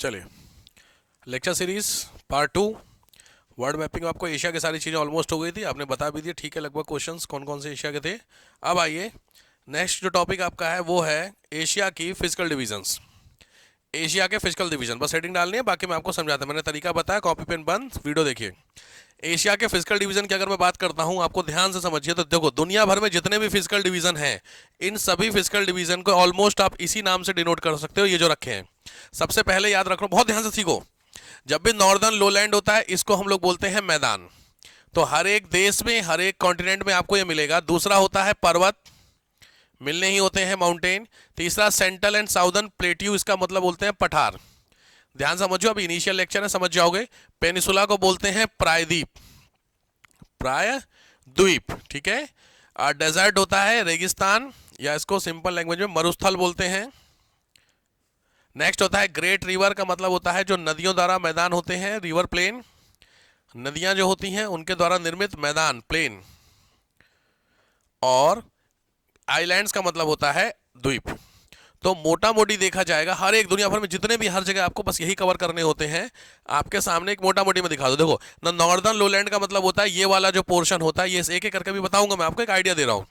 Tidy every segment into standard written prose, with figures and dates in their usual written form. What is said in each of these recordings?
चलिए, lecture series part 2 word mapping. आपको Asia की सारी चीज़ें ऑलमोस्ट हो गई थी, आपने बता भी दिया, ठीक है, लगभग क्वेश्चंस कौन कौन से एशिया के थे। अब आइए, नेक्स्ट जो टॉपिक आपका है वो है एशिया की फिजिकल डिवीजन्स। एशिया के फिजिकल डिवीजन, बस हेडिंग डालनी है, बाकी मैं आपको समझाता, मैंने तरीका बताया, कॉपी पेन बंद, वीडियो देखिए। एशिया के फिजिकल डिवीजन की अगर मैं बात करता हूं, आपको ध्यान से समझिए, तो देखो दुनिया भर में जितने भी फिजिकल डिवीजन हैं, इन सभी फिजिकल डिवीजन को ऑलमोस्ट आप इसी नाम से डिनोट कर सकते हो, ये जो रखे हैं। सबसे पहले याद रखो, बहुत ध्यान से सीखो, जब भी नॉर्दर्न लोलैंड होता है इसको हम लोग बोलते हैं मैदान। तो हर एक देश में, हर एक कॉन्टिनेंट में आपको ये मिलेगा। दूसरा होता है पर्वत, मिलने ही होते हैं माउंटेन। तीसरा सेंट्रल एंड साउदर्न प्लेट्यू, इसका मतलब बोलते हैं पठार। ध्यान समझो, अभी इनिशियल लेक्चर है, समझ जाओगे। पेनिसुला को बोलते हैं प्रायद्वीप, प्रायद्वीप, ठीक है। डेजर्ट होता है रेगिस्तान, या इसको सिंपल लैंग्वेज में मरुस्थल बोलते हैं। नेक्स्ट होता है ग्रेट रिवर, का मतलब होता है जो नदियों द्वारा मैदान होते हैं, रिवर प्लेन, नदियां जो होती हैं उनके द्वारा निर्मित मैदान, प्लेन। और आइलैंड्स का मतलब होता है द्वीप। तो मोटा मोटी देखा जाएगा, हर एक दुनिया भर में जितने भी, हर जगह आपको बस यही कवर करने होते हैं। आपके सामने एक मोटा मोटी में दिखा दो, देखो ना, नॉर्दर्न लोलैंड का मतलब होता है ये वाला जो पोर्शन होता है, ये एक एक करके भी बताऊंगा मैं आपको, एक आइडिया दे रहा हूं।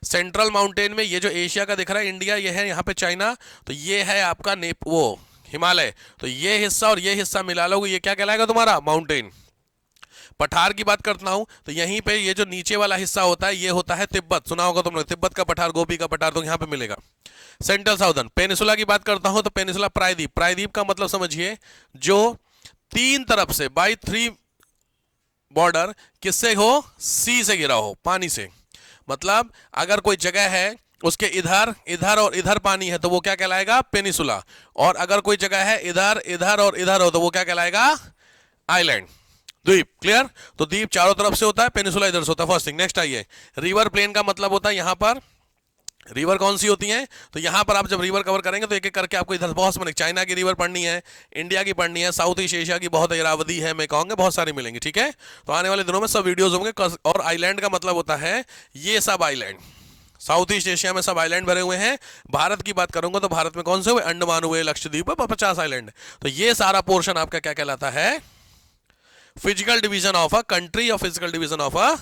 सेंट्रल माउंटेन में ये जो एशिया का दिख रहा है, इंडिया ये है, यहाँ पे चाइना, तो ये है आपका वो हिमालय। तो ये हिस्सा और ये हिस्सा मिला लोगे, ये क्या कहलाएगा तुम्हारा माउंटेन। पठार की बात करता हूं तो यहीं पे ये जो नीचे वाला हिस्सा होता है ये होता है तिब्बत, सुना होगा तुमने, तिब्बत का पठार, गोपी का पठार, तो यहां पे मिलेगा। सेंट्रल साउदर्न पेनिसुला की बात करता हूं तो पेनिसुला प्रायद्वीप, प्रायद्वीप का मतलब समझिए जो तीन तरफ से बाई 3 बॉर्डर किससे हो, सी से घिरा हो, पानी से। मतलब अगर कोई जगह है उसके इधर इधर और इधर पानी है तो वो क्या कहलाएगा, पेनिसुला। और अगर कोई जगह है इधर इधर और इधर हो तो वो क्या कहलाएगा, आइलैंड, द्वीप। क्लियर। तो द्वीप चारों तरफ से होता है, पेनिसुला इधर से होता है। First thing. नेक्स्ट आइए, रिवर प्लेन का मतलब होता है यहां पर रिवर कौन सी होती हैं, तो यहां पर आप जब रिवर कवर करेंगे तो एक एक करके आपको इधर बहुत सारे, चाइना की रिवर पढ़नी है, इंडिया की पढ़नी है, साउथ ईस्ट एशिया की बहुत इरावदी है, मैं कहूंगा बहुत सारी मिलेंगी, ठीक है। तो आने वाले दिनों में सब वीडियोस होंगे। और आइलैंड का मतलब होता है ये सब आइलैंड, साउथ ईस्ट एशिया में सब आइलैंड भरे हुए हैं। भारत की बात करूंगा तो भारत में कौन से हुए, अंडमान हुए, लक्षद्वीप, 50 आइलैंड। तो ये सारा पोर्शन आपका क्या कहलाता है, physical division of a country, और physical division of a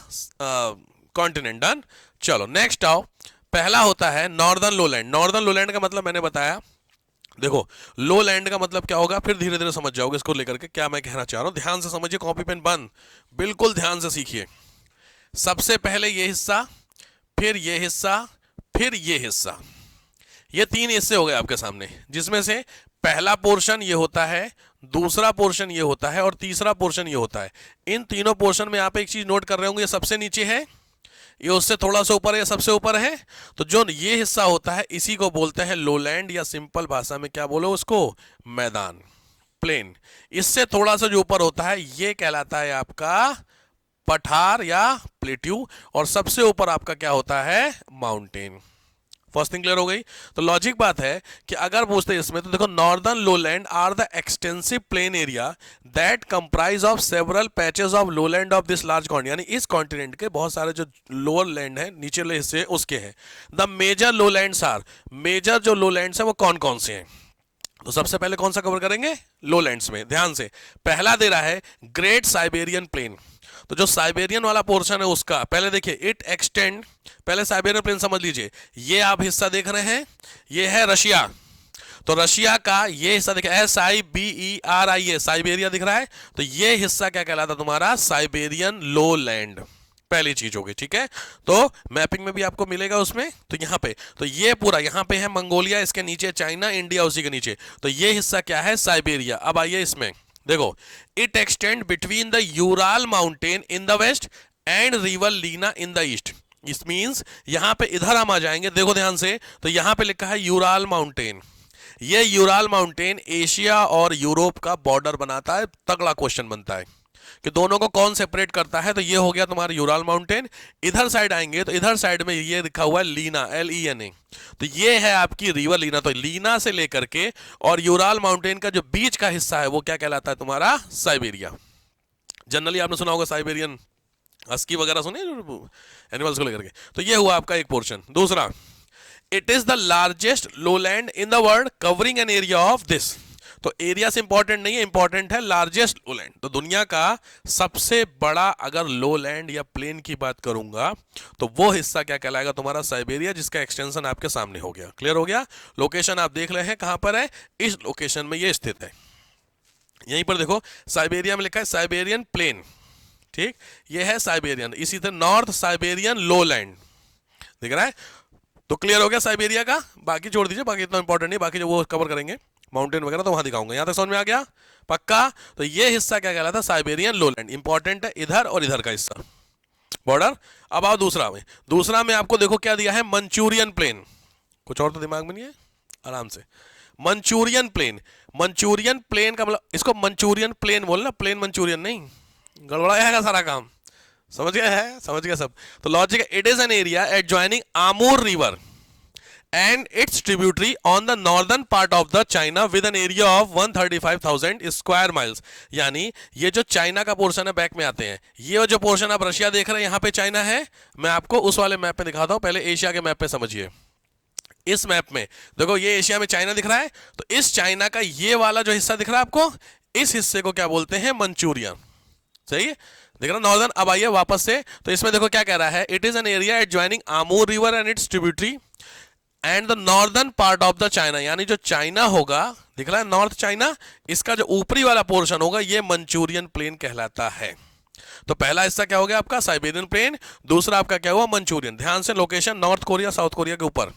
continent. Done. चलो नेक्स्ट आओ, पहला होता है नॉर्दर्न लोलैंड। नॉर्दर्न लोलैंड का मतलब मैंने बताया, देखो लो लैंड का मतलब क्या होगा, फिर धीरे धीरे समझ जाओगे इसको लेकर के क्या मैं कहना चाह रहा हूं। ध्यान से समझिए, कॉपी पेन बंद, बिल्कुल ध्यान से सीखिए। सबसे पहले ये हिस्सा, फिर ये हिस्सा, फिर ये हिस्सा, ये तीन हिस्से हो गए आपके सामने, जिसमें से पहला पोर्शन ये होता है, दूसरा पोर्शन ये होता है, और तीसरा पोर्शन ये होता है। इन तीनों पोर्शन में आप एक चीज नोट कर रहे होंगे, ये सबसे नीचे है, ये उससे थोड़ा सा ऊपर है, सबसे ऊपर है। तो जो ये हिस्सा होता है इसी को बोलते हैं लोलैंड, या सिंपल भाषा में क्या बोलो उसको, मैदान, प्लेन। इससे थोड़ा सा जो ऊपर होता है ये कहलाता है आपका पठार या प्लेट्यू, और सबसे ऊपर आपका क्या होता है, माउंटेन। फर्स्ट थिंग क्लियर हो गई। तो लॉजिक बात है कि अगर पूछते हैं इसमें, तो देखो northern lowland are the extensive plain area that comprise of several patches of lowland of this large continent, यानी इस कॉन्टिनेंट के बहुत सारे जो लोअर लैंड है, निचले हिस्से उसके हैं। द मेजर लोलैंड्स आर, मेजर जो लोलैंड्स है वो कौन कौन से हैं, तो सबसे पहले कौन सा कवर करेंगे, लोलैंड्स में। ध्यान से, पहला दे रहा है ग्रेट साइबेरियन प्लेन। तो जो साइबेरियन वाला पोर्शन है उसका पहले देखिए, इट एक्सटेंड, पहले साइबेरियन प्लेन समझ लीजिए। ये आप हिस्सा देख रहे हैं, ये है रशिया, तो रशिया का ये हिस्सा देखिए, SIBERIA, साइबेरिया दिख रहा है, तो ये हिस्सा क्या कहलाता तुम्हारा, साइबेरियन लो लैंड। पहली चीज होगी, ठीक है। तो मैपिंग में भी आपको मिलेगा उसमें, तो यहां पे, तो ये पूरा यहां पे है मंगोलिया, इसके नीचे चाइना, इंडिया उसी के नीचे, तो ये हिस्सा क्या है, साइबेरिया। अब आइए इसमें देखो, it extend between the Ural mountain in the west and river Lena in the east. इस मींस यहां पे इधर हम आ जाएंगे, देखो ध्यान से, तो यहां पे लिखा है यूराल माउंटेन। ये यूराल माउंटेन एशिया और यूरोप का बॉर्डर बनाता है। तगड़ा क्वेश्चन बनता है कि दोनों को कौन सेपरेट करता है, तो ये हो गया तुम्हारा यूराल माउंटेन। इधर साइड आएंगे तो इधर साइड में ये लिखा हुआ है लीना, LENA, तो ये है आपकी रिवर लीना। तो लीना से लेकर के और यूराल माउंटेन का जो बीच का हिस्सा है वो क्या कहलाता है तुम्हारा, साइबेरिया। जनरली आपने सुना होगा साइबेरियन हस्की वगैरह, सुने एनिमल्स को लेकर के। तो ये हुआ आपका एक पोर्शन। दूसरा, it is the largest lowland in the world covering an area of this, तो एरिया से इंपॉर्टेंट नहीं है, इंपॉर्टेंट है लार्जेस्ट लो लैंड। तो दुनिया का सबसे बड़ा अगर लो लैंड या प्लेन की बात करूंगा तो वो हिस्सा क्या कहलाएगा तुम्हारा, साइबेरिया, जिसका एक्सटेंशन आपके सामने हो गया। क्लियर हो गया? लोकेशन आप देख रहे हैं कहां पर है, इस लोकेशन में ये स्थित है। यहीं पर देखो साइबेरिया में लिखा है साइबेरियन प्लेन, ठीक, ये है साइबेरियन। इसी तरह नॉर्थ साइबेरियन लो लैंड दिख रहा है। तो क्लियर हो गया साइबेरिया का, बाकी छोड़ दीजिए, बाकी इतना इंपॉर्टेंट नहीं, बाकी जो वो कवर करेंगे माउंटेन वगैरह तो वहां दिखाऊंगा। यहां तक समझ में आ गया पक्का? तो ये हिस्सा क्या कहलाता है, साइबेरियन लो लैंड। इंपॉर्टेंट है इधर और इधर का हिस्सा बॉर्डर। अब आओ दूसरा में आपको देखो क्या दिया है, मंचूरियन प्लेन। कुछ और तो दिमाग में नहीं है, आराम से। मंचूरियन प्लेन, मंचूरियन प्लेन का मतलब, इसको मंचूरियन प्लेन बोलना, प्लेन मंचूरियन नहीं, गड़बड़ाया है सारा काम। समझ गया है? समझ गया सब। तो लॉजिक है, it is an area adjoining Amur river and its tributary on the northern part of the China with an area of 135,000 square miles। यानी ये जो चाइना का पोर्शन है, बैक में आते हैं, ये जो पोर्शन आप रशिया देख रहे हैं, यहां पे चाइना है। मैं आपको उस वाले मैप पे दिखाता हूं, पहले एशिया के मैप पे समझिए। इस मैप में देखो ये एशिया में चाइना दिख रहा है, तो इस चाइना का ये वाला जो हिस्सा दिख रहा है आपको, इस हिस्से को क्या बोलते हैं, मंचूरिया। सही है, देख रहा नॉर्दर्न। अब आइए वापस से, तो इसमें देखो क्या कह रहा है, it is an area adjoining Amur river and it's tributary and the northern part of the China. यानी जो चाइना होगा, दिख रहा है नॉर्थ चाइना, इसका जो ऊपरी वाला पोर्शन होगा ये मंचूरियन प्लेन कहलाता है। तो पहला हिस्सा क्या हो गया आपका, साइबेरियन प्लेन। दूसरा आपका क्या हुआ, मंचूरियन। ध्यान से, location north Korea, south Korea के ऊपर।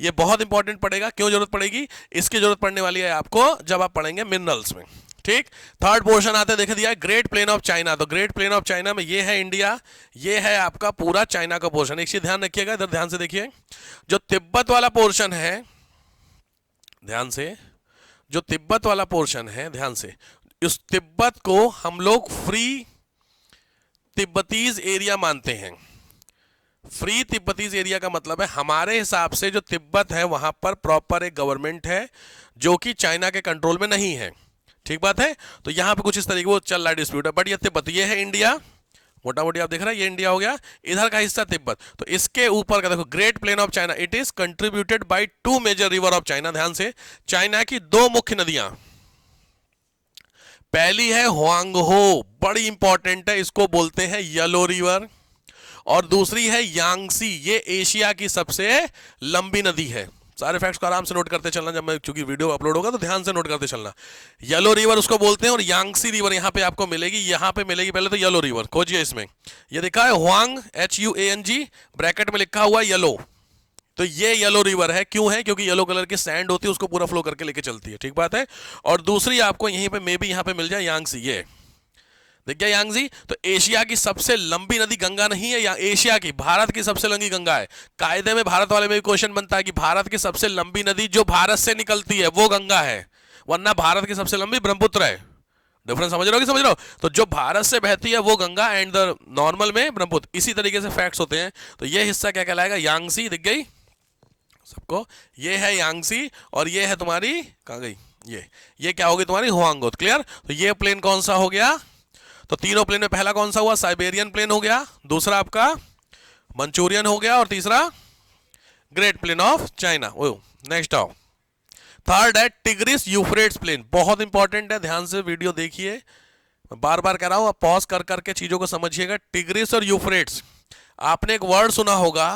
ये बहुत इंपॉर्टेंट पड़ेगा। क्यों जरूरत पड़ेगी, इसकी जरूरत पड़ने वाली है आपको जब आप पढ़ेंगे मिनरल्स में, ठीक। थर्ड पोर्शन आते देख दिया है, ग्रेट प्लेन ऑफ चाइना। तो ग्रेट प्लेन ऑफ चाइना में ये है इंडिया, ये है आपका पूरा चाइना का पोर्शन। एक चीज ध्यान रखिएगा, इधर ध्यान से देखिए, जो तिब्बत वाला पोर्शन है, ध्यान से, जो तिब्बत वाला पोर्शन है, ध्यान से, इस तिब्बत को हम लोग फ्री तिब्बतीज एरिया मानते हैं। फ्री तिब्बतीज एरिया का मतलब है हमारे हिसाब से जो तिब्बत है वहां पर प्रॉपर एक गवर्नमेंट है जो कि चाइना के कंट्रोल में नहीं है, ठीक बात है। तो यहां पे कुछ इस तरीके वो चल रहा है, डिस्प्यूट है। बट ये तिब्बत, ये है इंडिया, मोटा मोटी आप देख रहे हैं, ये इंडिया हो गया, इधर का हिस्सा तिब्बत। तो इसके ऊपर का देखो, great plain of China, it is contributed by 2 major river of China. ध्यान से, चाइना की 2 मुख्य नदियां, पहली है हुआंगहो, बड़ी इंपॉर्टेंट है, इसको बोलते हैं येलो रिवर, और दूसरी है यांगसी, ये एशिया की सबसे लंबी नदी है। सारे फैक्ट्स को आराम से नोट करते चलना, जब मैं चूंकि वीडियो अपलोड होगा तो ध्यान से नोट करते चलना। येलो रिवर उसको बोलते हैं, और यांगसी रिवर यहां पे आपको मिलेगी, यहां पे मिलेगी। पहले तो येलो रिवर खोजिए, इसमें ये लिखा है हुआंग, HUANG, ब्रैकेट में लिखा हुआ येलो। तो ये येलो रिवर है, क्यों है, क्योंकि येलो कलर की सैंड होती है, उसको पूरा फ्लो करके लेके चलती है, ठीक बात है। और दूसरी आपको यहीं पे मे बी यहां पे मिल जाए यांगसी, ये देख गया यांगजी। तो एशिया की सबसे लंबी नदी गंगा नहीं है, या एशिया की, भारत की सबसे लंबी गंगा है। कायदे में भारत वाले में भी क्वेश्चन बनता है कि भारत की सबसे लंबी नदी जो भारत से निकलती है वो गंगा है, वरना भारत की सबसे लंबी ब्रह्मपुत्र है। डिफरेंस समझ रहे हो कि समझ रहे हो? तो जो भारत से बहती है वो गंगा, एंड द नॉर्मल में ब्रह्मपुत्र। इसी तरीके से फैक्ट्स होते हैं। तो ये हिस्सा क्या कहलाएगा, यांगसी, दिख गई सबको, ये है यांगसी, और ये है तुम्हारी, कहां गई ये क्या होगी तुम्हारी, हुआंगो। क्लियर? तो ये प्लेन कौन सा हो गया, तो तीनों प्लेन में पहला कौन सा हुआ, साइबेरियन प्लेन हो गया, दूसरा आपका मंचूरियन हो गया, और तीसरा great plain of China. Next आओ, थर्ड है टिग्रिस यूफ्रेट्स प्लेन। बहुत इंपॉर्टेंट है, ध्यान से वीडियो देखिए, मैं बार बार कह रहा हूं, आप पॉज कर करके चीजों को समझिएगा। टिग्रिस और यूफ्रेट्स, आपने एक वर्ड सुना होगा,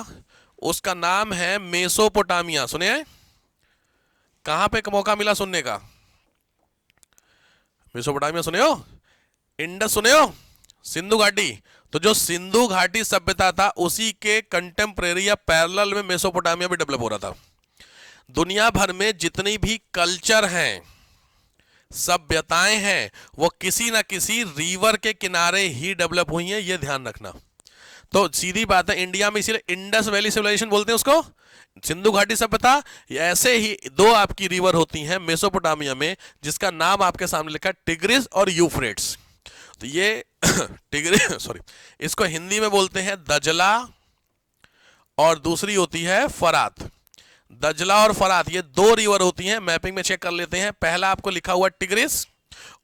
उसका नाम है मेसोपोटामिया। सुने? कहां पे मौका मिला सुनने का, मेसोपोटामिया सुने हो, इंडस सुने हो, सिंधु घाटी। तो जो सिंधु घाटी सभ्यता था उसी के कंटेम्परेरी या पैरेलल में मेसोपोटामिया भी डेवलप हो रहा था। दुनिया भर में जितनी भी कल्चर हैं, सभ्यताएं हैं, वो किसी ना किसी रिवर के किनारे ही डेवलप हुई हैं, ये ध्यान रखना। तो सीधी बात है, इंडिया में इसीलिए इंडस वैली सिविलाइजेशन बोलते हैं उसको, सिंधु घाटी सभ्यता। ऐसे ही 2 आपकी रिवर होती हैं मेसोपोटामिया में, जिसका नाम आपके सामने लिखा है, टिग्रिस और यूफ्रेट्स। तो ये टिग्रिस, सॉरी, इसको हिंदी में बोलते हैं दजला, और दूसरी होती है फरात। दजला और फरात, ये 2 रिवर होती हैं। मैपिंग में चेक कर लेते हैं, पहला आपको लिखा हुआ टिग्रिस,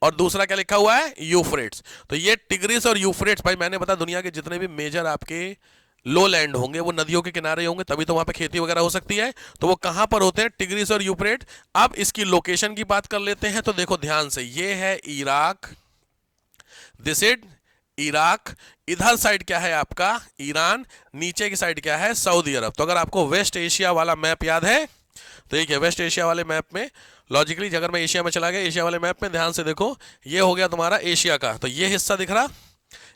और दूसरा क्या लिखा हुआ है, यूफ्रेट्स। तो ये टिग्रिस और यूफ्रेट्स, भाई मैंने बताया दुनिया के जितने भी मेजर आपके लो लैंड होंगे, वो नदियों के किनारे होंगे, तभी तो वहां पे खेती वगैरह हो सकती है। तो वो कहां पर होते हैं? टिग्रिस और यूफ्रेट। अब इसकी लोकेशन की बात कर लेते हैं, तो देखो ध्यान से, ये है इराक, दिस इज इराक, इधर साइड क्या है आपका? ईरान, नीचे की साइड क्या है? सऊदी अरब। तो अगर आपको वेस्ट एशिया वाला मैप याद है, तो ये क्या, वेस्ट एशिया वाले मैप में लॉजिकली अगर मैं एशिया में चला गया, एशिया वाले मैप में ध्यान से देखो, ये हो गया तुम्हारा एशिया का, तो ये हिस्सा दिख रहा,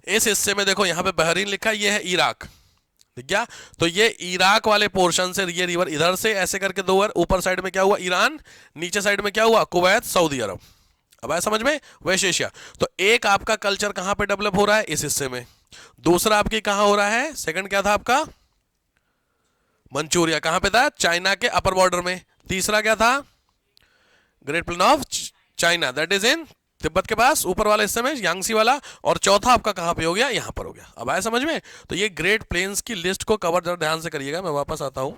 इस हिस्से में देखो यहाँ पे बहरीन लिखा है, ये है इराक, ठीक क्या? तो ये इराक वाले पोर्शन से ये रिवर इधर से ऐसे करके दो, ऊपर साइड में क्या हुआ? ईरान, नीचे साइड में क्या हुआ? Kuwait, Saudi Arab. अब आया समझ में? West Asia. तो एक आपका कल्चर कहां पे डेवलप हो रहा है? इस हिस्से में। दूसरा आपकी कहां हो रहा है? सेकंड क्या था आपका? मंचूरिया। कहां पे था? चाइना के अपर बॉर्डर में। तीसरा क्या था? Great plain of China, that is in Tibet के पास, ऊपर वाले हिस्से में, यांगसी वाला। और चौथा आपका कहां पे हो गया? यहां पर हो गया। अब आया समझ में? तो ये ग्रेट प्लेन्स की लिस्ट को कवर जरा ध्यान से करिएगा। मैं वापस आता हूं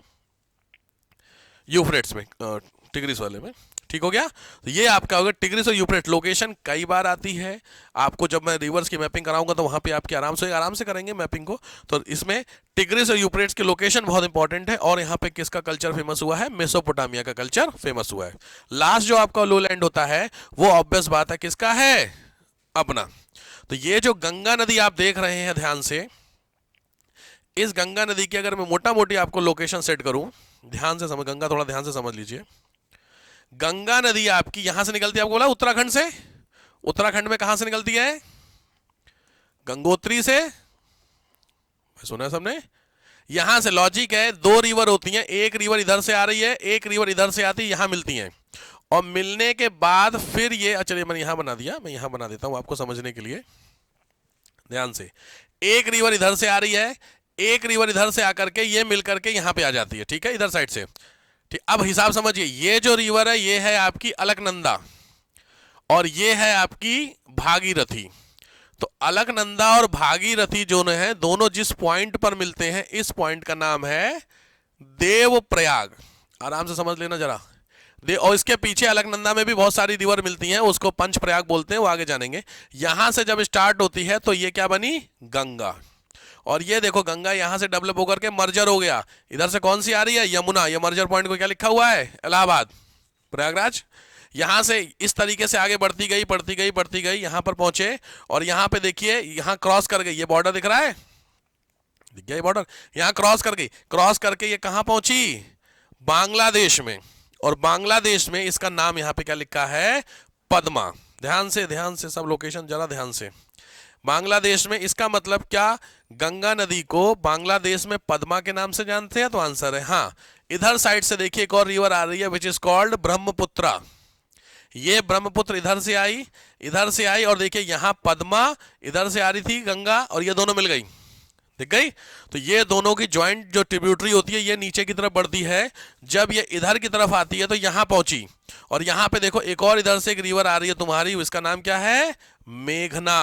यूफ्रेट्स में, टिग्रिस वाले में। ठीक हो गया? तो ये आपका होगा टिग्रिस और यूफ्रेट। लोकेशन कई बार आती है आपको, जब मैं रिवर्स की मैपिंग कराऊंगा तो वहां पे आपके आराम से करेंगे मैपिंग को। तो इसमें टिग्रिस और यूफ्रेट्स की लोकेशन बहुत इंपॉर्टेंट है। और यहाँ पे किसका कल्चर फेमस हुआ है? मेसोपोटामिया का कल्चर फेमस हुआ है। लास्ट जो आपका लो लैंड होता है वो ऑब्वियस बात है किसका है? अपना। तो ये जो गंगा नदी आप देख रहे हैं ध्यान से, इस गंगा नदी की अगर मैं मोटा मोटी आपको लोकेशन सेट करूं, ध्यान से समझ, गंगा थोड़ा ध्यान से समझ लीजिए। गंगा नदी आपकी यहां से निकलती है, आपको बोला उत्तराखंड से। उत्तराखंड में कहां से निकलती है? गंगोत्री से, सुना है सबने? यहां से लॉजिक है, दो रिवर होती हैं, एक रिवर इधर से आ रही है, एक रिवर इधर से आती है, यहां मिलती हैं। और मिलने के बाद फिर ये, चलिए मैंने यहां बना दिया, मैं यहां बना देता हूं आपको समझने के लिए। ध्यान से, एक रिवर इधर से आ रही है, एक रिवर इधर से आकर के ये मिल करके यहां पे आ जाती है, ठीक है, इधर साइड से। ठीक, अब हिसाब समझिए, ये जो रिवर है ये है आपकी अलकनंदा, और ये है आपकी भागीरथी। तो अलकनंदा और भागीरथी जो है दोनों जिस पॉइंट पर मिलते हैं, इस पॉइंट का नाम है देवप्रयाग। आराम से समझ लेना जरा। और इसके पीछे अलकनंदा में भी बहुत सारी रिवर मिलती हैं, उसको पंचप्रयाग बोलते हैं, वो आगे जानेंगे। यहां से जब स्टार्ट होती है तो ये क्या बनी? गंगा। और ये देखो गंगा यहां से डेवलप होकर के मर्जर हो गया। इधर से कौन सी आ रही है? यमुना। ये मर्जर पॉइंट को क्या लिखा हुआ है? इलाहाबाद, प्रयागराज। यहां से इस तरीके से आगे बढ़ती गई, बढ़ती गई, बढ़ती गई, यहां पर पहुंचे। और यहां पे देखिए, यहां क्रॉस कर गई, ये बॉर्डर दिख रहा है, दिख गया ये बॉर्डर, यहां क्रॉस कर गई, क्रॉस करके ये कहां पहुंची? बांग्लादेश में। और बांग्लादेश में इसका नाम यहां पे क्या लिखा है? पद्मा। ध्यान से सब लोकेशन जरा ध्यान से। बांग्लादेश में, इसका मतलब क्या? गंगा नदी को बांग्लादेश में पद्मा के नाम से जानते हैं, तो आंसर है हाँ। इधर साइड से देखिए एक और रिवर आ रही है विच इज कॉल्ड ब्रह्मपुत्रा। ये ब्रह्मपुत्र इधर से आई, इधर से आई, और देखिए यहां पद्मा इधर से आ रही थी गंगा, और ये दोनों मिल गई, दिख गई। तो ये दोनों की ज्वाइंट जो ट्रिब्यूटरी होती है, ये नीचे की तरफ बढ़ती है। जब ये इधर की तरफ आती है तो यहां पहुंची, और यहां पे देखो एक और इधर से एक रिवर आ रही है तुम्हारी, इसका नाम क्या है? मेघना।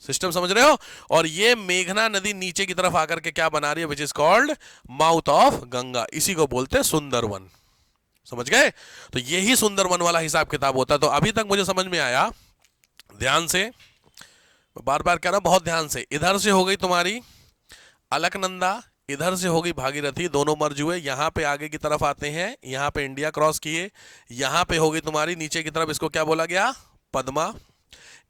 सिस्टम समझ रहे हो? और ये मेघना नदी नीचे की तरफ आकर के क्या बना रही है? Which is called mouth of Ganga. इसी को बोलते हैं सुंदरवन। समझ गए? तो यही सुंदरवन वाला हिसाब किताब होता है। तो अभी तक मुझे समझ में आया, ध्यान से, मैं बार बार कह रहा हूं बहुत ध्यान से। इधर से हो गई तुम्हारी अलकनंदा, इधर से हो गई भागीरथी, दोनों मर्ज हुए, यहां पे आगे की तरफ आते हैं, यहां पे इंडिया क्रॉस किए, यहां पे हो गई तुम्हारी नीचे की तरफ, इसको क्या बोला गया? पद्मा।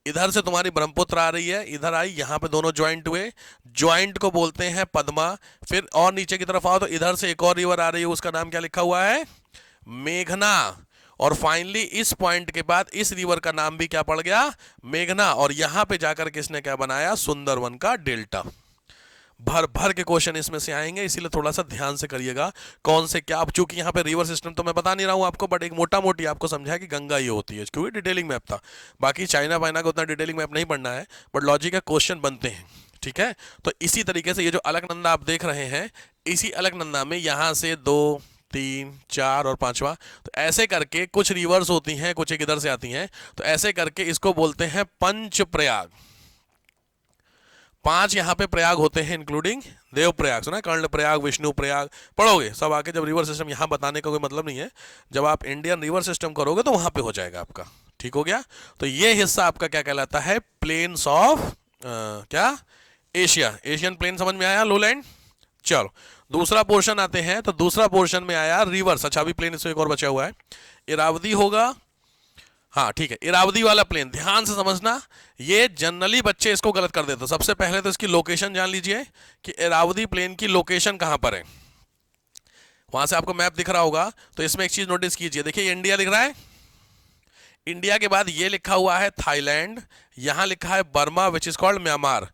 इधर से तुम्हारी ब्रह्मपुत्र आ रही है, इधर आई, यहां पे दोनों ज्वाइंट हुए, ज्वाइंट को बोलते हैं पद्मा। फिर और नीचे की तरफ आओ तो इधर से एक और रिवर आ रही है, उसका नाम क्या लिखा हुआ है? मेघना। और फाइनली इस पॉइंट के बाद इस रिवर का नाम भी क्या पड़ गया? मेघना। और यहां पे जाकर किसने क्या बनाया? सुंदरवन का डेल्टा। भर भर के क्वेश्चन इसमें से आएंगे, इसीलिए थोड़ा सा ध्यान से करिएगा कौन से क्या। अब चूंकि यहाँ पे रिवर सिस्टम तो मैं बता नहीं रहा हूँ आपको, बट एक मोटा मोटी आपको समझा कि गंगा ये होती है, क्योंकि डिटेलिंग मैप था। बाकी चाइना वाइना का उतना डिटेलिंग मैप नहीं पढ़ना है, बट लॉजिक है, क्वेश्चन बनते हैं, ठीक है। तो इसी तरीके से ये जो अलकनंदा आप देख रहे हैं, इसी अलकनंदा में यहाँ से 2, 3, 4 और 5वां, तो ऐसे करके कुछ रिवर्स होती हैं, कुछ एक इधर से आती हैं, तो ऐसे करके इसको बोलते हैं पंच प्रयाग। 5 यहाँ पे प्रयाग होते हैं, इंक्लूडिंग देव प्रयाग, सुना? कर्ण प्रयाग, विष्णु प्रयाग, पढ़ोगे सब आके। जब रिवर सिस्टम यहाँ बताने का कोई मतलब नहीं है, जब आप इंडियन रिवर सिस्टम करोगे तो वहां पे हो जाएगा आपका। ठीक हो गया? तो ये हिस्सा आपका क्या कहलाता है? प्लेन्स ऑफ क्या? एशिया, एशियन प्लेन समझ में आया, लोलैंड। चलो दूसरा पोर्शन आते हैं, तो दूसरा पोर्शन में आया रिवर्स। अच्छा अभी प्लेन इसमें एक और बचा हुआ है, इरावदी होगा। हाँ ठीक है, इरावदी वाला प्लेन ध्यान से समझना, ये जनरली बच्चे इसको गलत कर देते हैं। सबसे पहले तो इसकी लोकेशन जान लीजिए कि इरावदी प्लेन की लोकेशन कहां पर है। वहां से आपको मैप दिख रहा होगा, तो इसमें एक चीज नोटिस कीजिए, देखिए इंडिया लिख रहा है, इंडिया के बाद ये लिखा हुआ है थाईलैंड, यहां लिखा है Burma which is called Myanmar,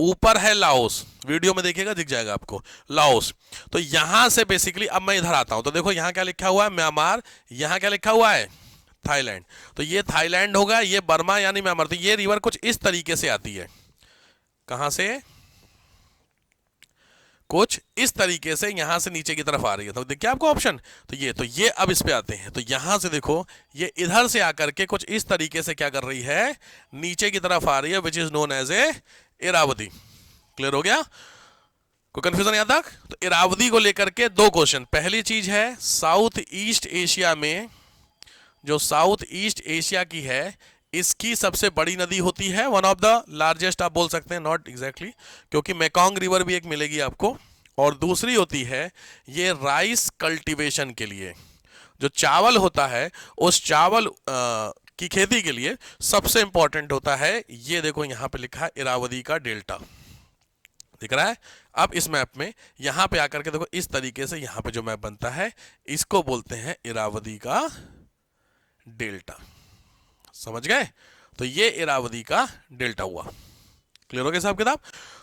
ऊपर है लाओस, वीडियो में देखिएगा दिख जाएगा आपको लाओस। तो यहां से बेसिकली अब मैं इधर आता हूं, तो देखो यहां क्या लिखा हुआ है म्यांमार, यहां क्या लिखा हुआ है थाईलैंड। तो ये थाईलैंड होगा, ये बर्मा यानी म्यांमार। तो ये रिवर कुछ इस तरीके से आती है, कहां से, कुछ इस तरीके से यहां से नीचे की तरफ आ रही है। तो देखिए आपको ऑप्शन, तो ये अब इस पे आते हैं, तो यहां से देखो ये इधर से आकर के कुछ इस तरीके से क्या कर रही है, नीचे की तरफ आ रही है, which is known as a Irrawaddy. Clear हो गया, कोई कंफ्यूजन यहां तक? तो इरावदी को लेकर के दो क्वेश्चन। पहली चीज है साउथ ईस्ट एशिया में, जो साउथ ईस्ट एशिया की है, इसकी सबसे बड़ी नदी होती है, वन ऑफ द लार्जेस्ट आप बोल सकते हैं, नॉट एग्जैक्टली क्योंकि मेकॉन्ग रिवर भी एक मिलेगी आपको। और दूसरी होती है ये राइस कल्टीवेशन के लिए, जो चावल होता है उस चावल की खेती के लिए सबसे इंपॉर्टेंट होता है। ये देखो यहां पे लिखा है इरावदी का डेल्टा, दिख रहा है। अब इस मैप में यहां पे आकर के देखो इस तरीके से यहां पे जो मैप बनता है, इसको बोलते हैं इरावदी का डेल्टा। समझ गए? तो ये इरावदी का डेल्टा हुआ। क्लियर हो गया साहब किताब?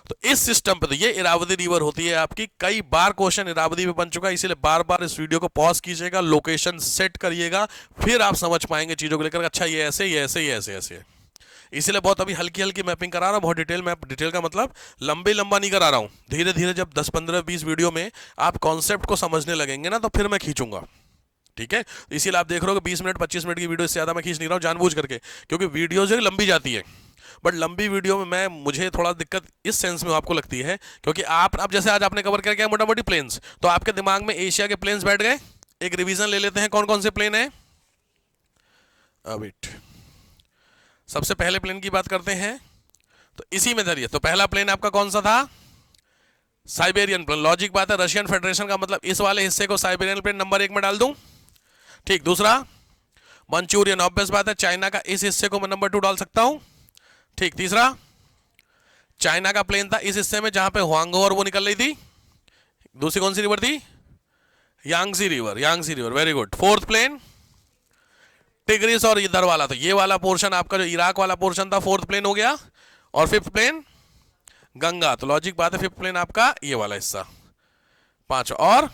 तो इस सिस्टम पे तो ये इरावदी रिवर होती है आपकी। कई बार क्वेश्चन इरावदी पे बन चुका है, इसीलिए बार बार इस वीडियो को पॉज कीजिएगा, लोकेशन सेट करिएगा, फिर आप समझ पाएंगे चीजों को लेकर। अच्छा ये ऐसे, ये ऐसे, ये ऐसे ऐसे है। इसलिए बहुत अभी हल्की हल्की मैपिंग करा रहा हूं, बहुत डिटेल मैप, डिटेल का मतलब लंबे लंबा नहीं करा रहा हूं। धीरे धीरे जब 10 15 20 वीडियो में आप कॉन्सेप्ट को समझने लगेंगे ना, तो फिर मैं खींचूंगा। ठीक है, इसीलिए आप देख रहे हो कि 20 मिनट 25 मिनट की वीडियो से ज्यादा मैं खींच नहीं रहा हूं जानबूझ करके, क्योंकि वीडियो जो है लंबी जाती है। बट लंबी वीडियो में मुझे थोड़ा दिक्कत इस सेंस में आपको लगती है, क्योंकि आप अब जैसे आज आपने कवर किया मोटा मोटी प्लेन्स, तो आपके दिमाग में एशिया के प्लेन्स बैठ गए। एक रिवीजन ले लेते हैं, कौन कौन से प्लेन है। वेट, सबसे पहले प्लेन की बात करते हैं, तो इसी में धरिए। तो पहला प्लेन आपका कौन सा था, साइबेरियन प्लेन। लॉजिक बात है, रशियन फेडरेशन का मतलब इस वाले हिस्से को साइबेरियन प्लेन नंबर 1 में डाल दूं। ठीक, दूसरा मंचूरियन, ऑब्वियस बात है, चाइना का इस हिस्से को मैं नंबर 2 डाल सकता हूं। ठीक, तीसरा चाइना का प्लेन था इस हिस्से में जहां पे हुआंगो और वो निकल रही थी। दूसरी कौन सी रिवर थी, Yangtze river, Yangtze river, very good. Fourth plain Tigris और इधर वाला, तो ये वाला पोर्शन आपका जो इराक वाला पोर्शन था, फोर्थ प्लेन हो गया। और फिफ्थ प्लेन गंगा, तो लॉजिक बात है फिफ्थ प्लेन आपका ये वाला हिस्सा 5, और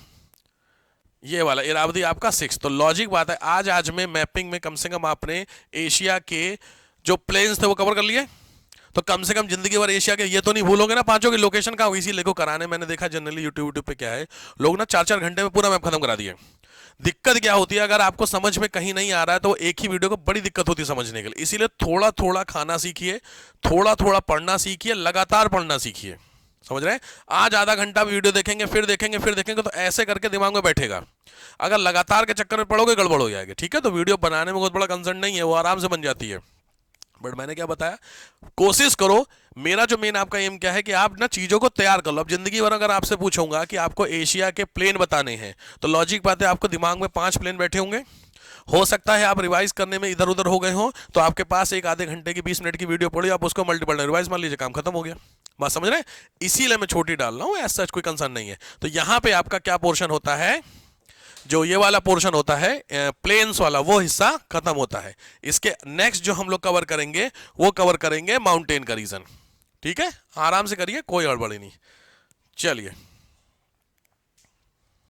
ये वाला इरावदी आपका 6। तो लॉजिक बात है, आज में मैपिंग में कम से कम आपने एशिया के जो प्लेन्स थे वो कवर कर लिए। तो कम से कम जिंदगी भर एशिया के ये तो नहीं भूलोगे ना पांचों की लोकेशन का। इसी लेको कराने मैंने देखा जनरली यूट्यूब पे क्या है, लोग ना 4-4 घंटे में पूरा मैप खत्म करा दिए। दिक्कत क्या होती है, अगर आपको समझ में कहीं नहीं आ रहा है तो एक ही वीडियो को बड़ी दिक्कत होती है समझने के लिए। इसीलिए थोड़ा थोड़ा खाना सीखिए, थोड़ा थोड़ा पढ़ना सीखिए, लगातार पढ़ना सीखिए। समझ रहे हैं? आज आधा घंटा वीडियो देखेंगे, फिर देखेंगे, फिर देखेंगे, तो ऐसे करके दिमाग में बैठेगा। अगर लगातार के चक्कर में पढ़ोगे गड़बड़ हो जाएगी। ठीक है, तो वीडियो बनाने में बहुत बड़ा कंसर्न नहीं है, वो आराम से बन जाती है। बट मैंने क्या बताया, कोशिश करो। मेरा जो मेन आपका एम क्या है कि आप ना चीजों को तैयार कर लो। अब जिंदगी भर अगर आपसे पूछूंगा कि आपको एशिया के प्लेन बताने हैं, तो लॉजिक बात है आपको दिमाग में 5 प्लेन बैठे होंगे। हो सकता है आप रिवाइज करने में इधर उधर हो गए हो, तो आपके पास एक आधे घंटे की 20 मिनट की वीडियो पड़ी, आप उसको मल्टीपल रिवाइज मान लीजिए, काम खत्म हो गया। बात समझ रहे हैं? इसीलिए मैं छोटी डाल रहा हूं, ऐसा कोई कंसर्न नहीं है। तो यहां पे आपका क्या पोर्शन होता है, जो ये वाला पोर्शन होता है प्लेन्स वाला, वो हिस्सा खत्म होता है। इसके नेक्स्ट जो हम लोग कवर करेंगे वो कवर करेंगे माउंटेन का रीजन। ठीक है, आराम से करिए, कोई गड़बड़ी नहीं। चलिए।